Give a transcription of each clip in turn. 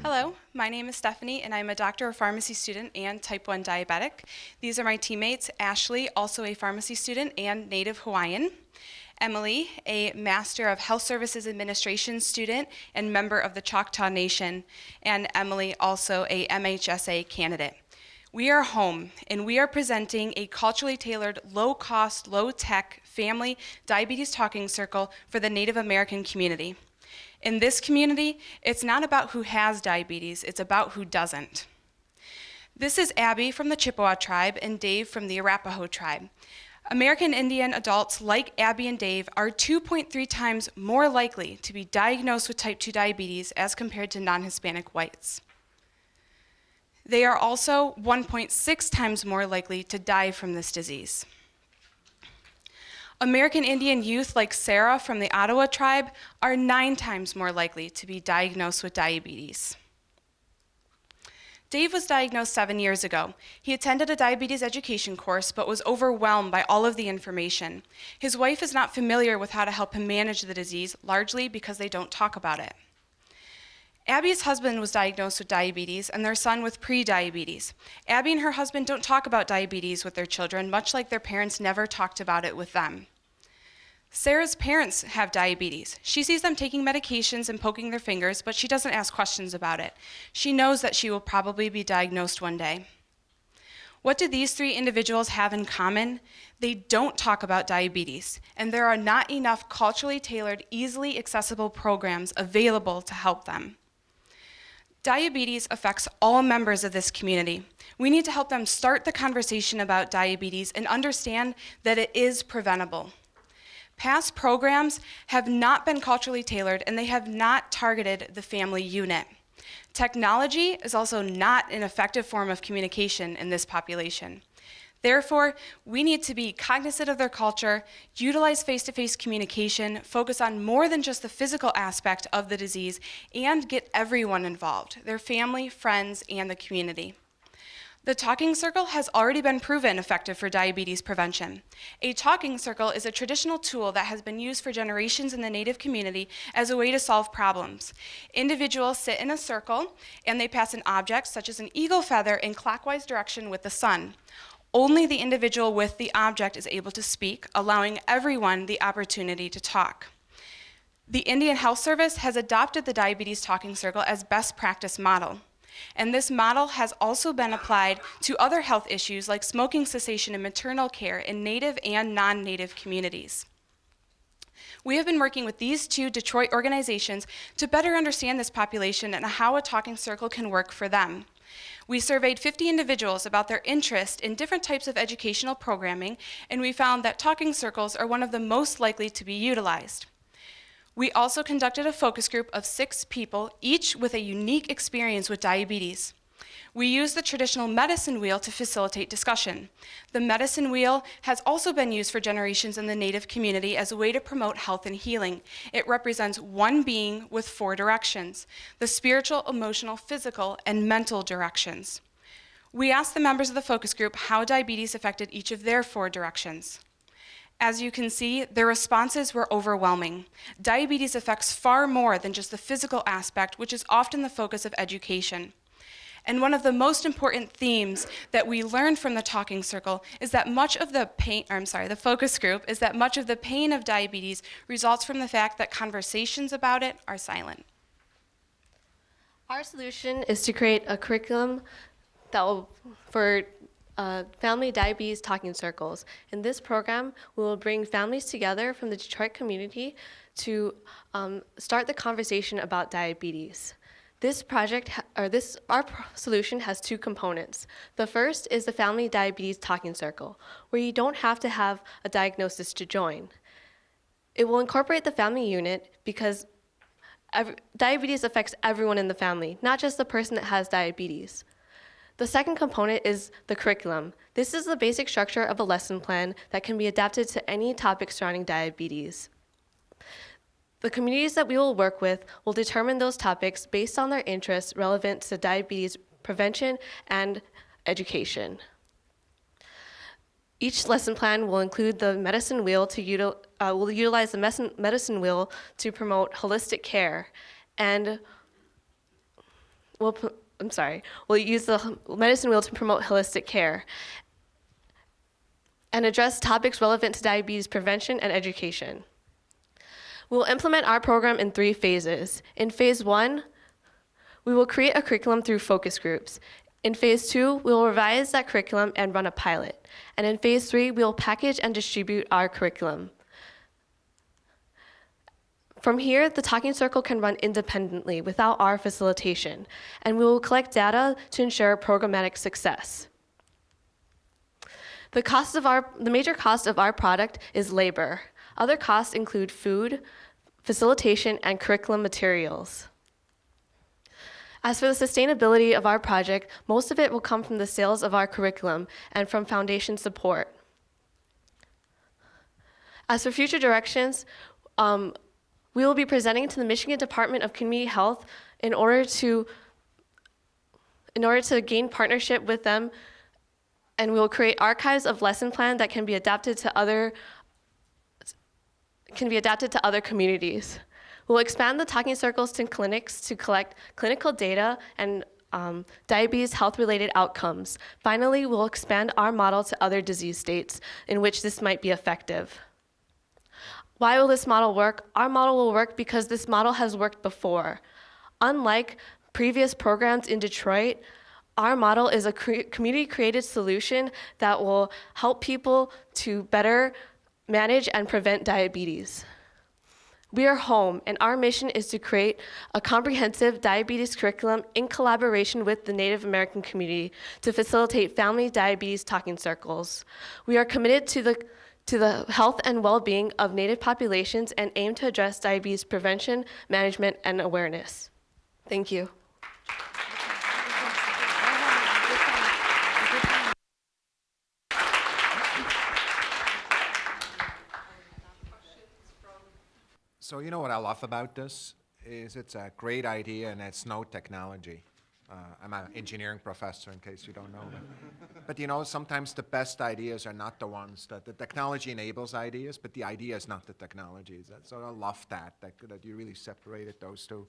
Hello, my name is Stephanie, and I'm a Doctor of Pharmacy student and type 1 diabetic. These are my teammates, Ashley, also a pharmacy student and native Hawaiian, Emily, a Master of Health Services Administration student and member of the Choctaw Nation, and Emily, also a MHSA candidate. We are home, and we are presenting a culturally tailored, low-cost, low-tech family diabetes talking circle for the Native American community. In this community, it's not about who has diabetes, it's about who doesn't. This is Abby from the Chippewa tribe and Dave from the Arapaho tribe. American Indian adults like Abby and Dave are 2.3 times more likely to be diagnosed with type 2 diabetes as compared to non-Hispanic whites. They are also 1.6 times more likely to die from this disease. American Indian youth like Sarah from the Ottawa tribe are 9 times more likely to be diagnosed with diabetes. Dave was diagnosed 7 years ago. He attended a diabetes education course but was overwhelmed by all of the information. His wife is not familiar with how to help him manage the disease, largely because they don't talk about it. Abby's husband was diagnosed with diabetes and their son with pre-diabetes. Abby and her husband don't talk about diabetes with their children, much like their parents never talked about it with them. Sarah's parents have diabetes. She sees them taking medications and poking their fingers, but she doesn't ask questions about it. She knows that she will probably be diagnosed one day. What do these 3 individuals have in common? They don't talk about diabetes, and there are not enough culturally tailored, easily accessible programs available to help them. Diabetes affects all members of this community. We need to help them start the conversation about diabetes and understand that it is preventable. Past programs have not been culturally tailored, and they have not targeted the family unit. Technology is also not an effective form of communication in this population. Therefore, we need to be cognizant of their culture, utilize face-to-face communication, focus on more than just the physical aspect of the disease, and get everyone involved, their family, friends, and the community. The talking circle has already been proven effective for diabetes prevention. A talking circle is a traditional tool that has been used for generations in the Native community as a way to solve problems. Individuals sit in a circle and they pass an object, such as an eagle feather, in clockwise direction with the sun. Only the individual with the object is able to speak, allowing everyone the opportunity to talk. The Indian Health Service has adopted the diabetes talking circle as best practice model. And this model has also been applied to other health issues like smoking cessation and maternal care in Native and non-Native communities. We have been working with these 2 Detroit organizations to better understand this population and how a talking circle can work for them. We surveyed 50 individuals about their interest in different types of educational programming, and we found that talking circles are one of the most likely to be utilized. We also conducted a focus group of 6 people, each with a unique experience with diabetes. We used the traditional medicine wheel to facilitate discussion. The medicine wheel has also been used for generations in the Native community as a way to promote health and healing. It represents one being with 4 directions: the spiritual, emotional, physical, and mental directions. We asked the members of the focus group how diabetes affected each of their 4 directions. As you can see, their responses were overwhelming. Diabetes affects far more than just the physical aspect, which is often the focus of education. And one of the most important themes that we learned from the talking circle is that the focus group is that much of the pain of diabetes results from the fact that conversations about it are silent. Our solution is to create a curriculum for family diabetes talking circles. In this program, we will bring families together from the Detroit community to start the conversation about diabetes. Our solution has 2 components. The first is the Family Diabetes Talking Circle, where you don't have to have a diagnosis to join. It will incorporate the family unit because diabetes affects everyone in the family, not just the person that has diabetes. The second component is the curriculum. This is the basic structure of a lesson plan that can be adapted to any topic surrounding diabetes. The communities that we will work with will determine those topics based on their interests relevant to diabetes prevention and education. Each lesson plan will include the medicine wheel will utilize the medicine wheel to promote holistic care, and we'll use the medicine wheel to promote holistic care and address topics relevant to diabetes prevention and education. We'll implement our program in 3 phases. In phase 1, we will create a curriculum through focus groups. In phase 2, we will revise that curriculum and run a pilot. And in phase 3, we will package and distribute our curriculum. From here, the Talking Circle can run independently without our facilitation, and we will collect data to ensure programmatic success. The major cost of our product is labor. Other costs include food, facilitation, and curriculum materials. As for the sustainability of our project, most of it will come from the sales of our curriculum and from foundation support. As for future directions, we will be presenting to the Michigan Department of Community Health in order to gain partnership with them, and we will create archives of lesson plan that can be adapted to other communities. We'll expand the Talking Circles to clinics to collect clinical data and diabetes health-related outcomes. Finally, we'll expand our model to other disease states in which this might be effective. Why will this model work? Our model will work because this model has worked before. Unlike previous programs in Detroit, our model is a community-created solution that will help people to better manage and prevent diabetes. We are home, and our mission is to create a comprehensive diabetes curriculum in collaboration with the Native American community to facilitate family diabetes talking circles. We are committed to the health and well-being of Native populations and aim to address diabetes prevention, management, and awareness. Thank you. So you know what I love about this is it's a great idea and it's no technology. I'm an engineering professor in case you don't know that. But you know, sometimes the best ideas are not the ones that the technology enables ideas, but the idea is not the technology. So I love that you really separated those two.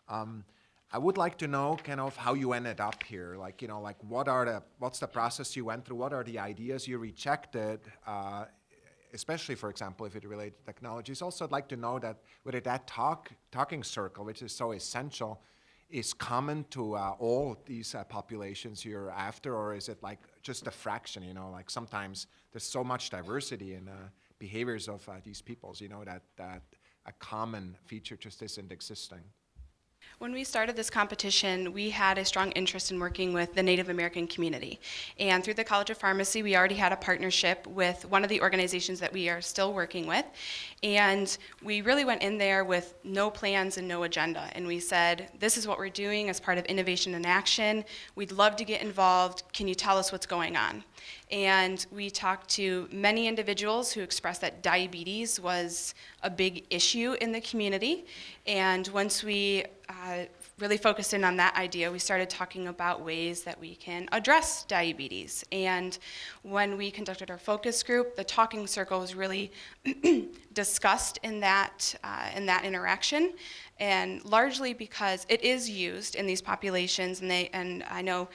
I would like to know kind of how you ended up here. Like, you know, like what's the process you went through? What are the ideas you rejected? Especially, for example, if it related to technologies. Also, I'd like to know that whether that talking circle, which is so essential, is common to all these populations you're after, or is it like just a fraction, you know, like sometimes there's so much diversity in behaviors of these peoples, you know, that a common feature just isn't existing. When we started this competition, we had a strong interest in working with the Native American community. And through the College of Pharmacy, we already had a partnership with one of the organizations that we are still working with. And we really went in there with no plans and no agenda. And we said, this is what we're doing as part of Innovation in Action. We'd love to get involved. Can you tell us what's going on? And we talked to many individuals who expressed that diabetes was a big issue in the community. And once we really focused in on that idea, we started talking about ways that we can address diabetes. And when we conducted our focus group, the talking circle was really discussed in that interaction, and largely because it is used in these populations, and I know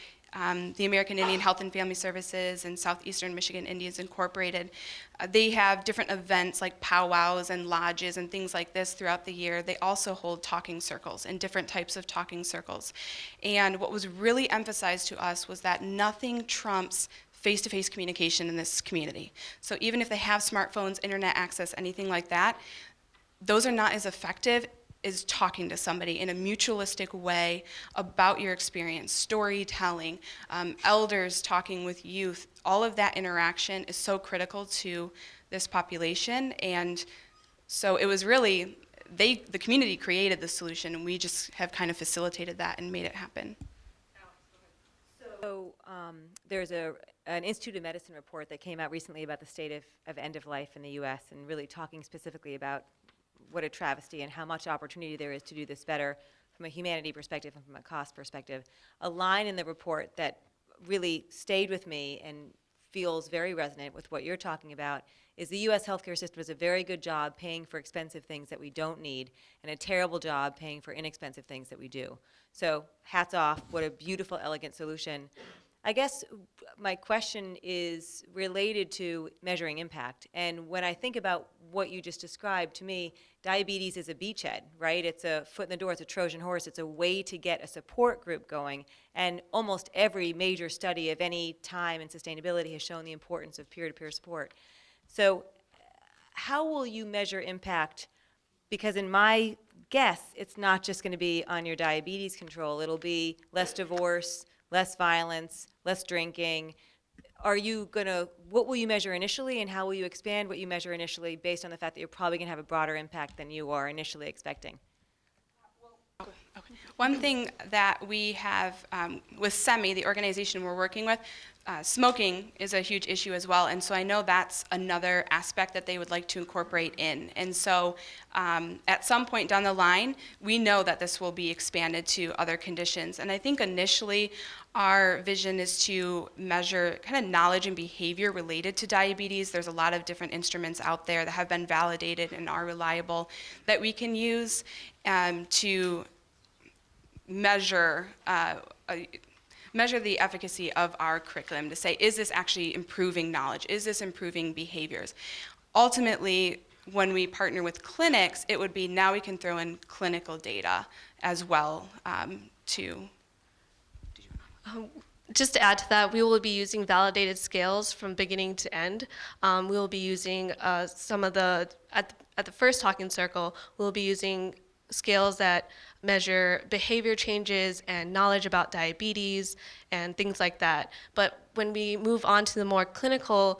the American Indian Health and Family Services and Southeastern Michigan Indians Incorporated, they have different events like powwows and lodges and things like this throughout the year. They also hold talking circles and different types of talking circles. And what was really emphasized to us was that nothing trumps face-to-face communication in this community. So even if they have smartphones, internet access, anything like that, those are not as effective is talking to somebody in a mutualistic way about your experience, storytelling, elders talking with youth. All of that interaction is so critical to this population. And so it was really, the community created the solution, and we just have kind of facilitated that and made it happen. So there's an Institute of Medicine report that came out recently about the state of end of life in the U.S. and really talking specifically about what a travesty and how much opportunity there is to do this better from a humanity perspective and from a cost perspective. A line in the report that really stayed with me and feels very resonant with what you're talking about is the U.S. healthcare system does a very good job paying for expensive things that we don't need and a terrible job paying for inexpensive things that we do. So hats off, what a beautiful, elegant solution. I guess my question is related to measuring impact. And when I think about what you just described, to me, diabetes is a beachhead, right? It's a foot in the door, it's a Trojan horse, it's a way to get a support group going. And almost every major study of any time in sustainability has shown the importance of peer-to-peer support. So how will you measure impact? Because in my guess, it's not just going to be on your diabetes control. It'll be less divorce, less violence, less drinking. Are you going to, what will you measure initially, and how will you expand what you measure initially based on the fact that you're probably going to have a broader impact than you are initially expecting? One thing that we have with SEMI, the organization we're working with, smoking is a huge issue as well, and so I know that's another aspect that they would like to incorporate in. And so at some point down the line, we know that this will be expanded to other conditions. And I think initially our vision is to measure kind of knowledge and behavior related to diabetes. There's a lot of different instruments out there that have been validated and are reliable that we can use to measure the efficacy of our curriculum, to say, is this actually improving knowledge? Is this improving behaviors? Ultimately, when we partner with clinics, it would be now we can throw in clinical data as well Just to add to that, we will be using validated scales from beginning to end. We will be using some of the, at the first talking circle, we'll be using scales that measure behavior changes and knowledge about diabetes and things like that. But when we move on to the more clinical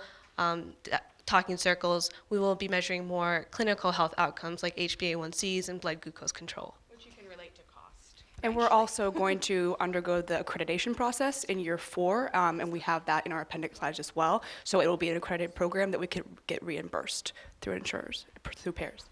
talking circles, we will be measuring more clinical health outcomes like HbA1cs and blood glucose control. which you can relate to cost. And we're also going to undergo the accreditation process in year 4, and we have that in our appendix slides as well. So it will be an accredited program that we can get reimbursed through insurers, through payers.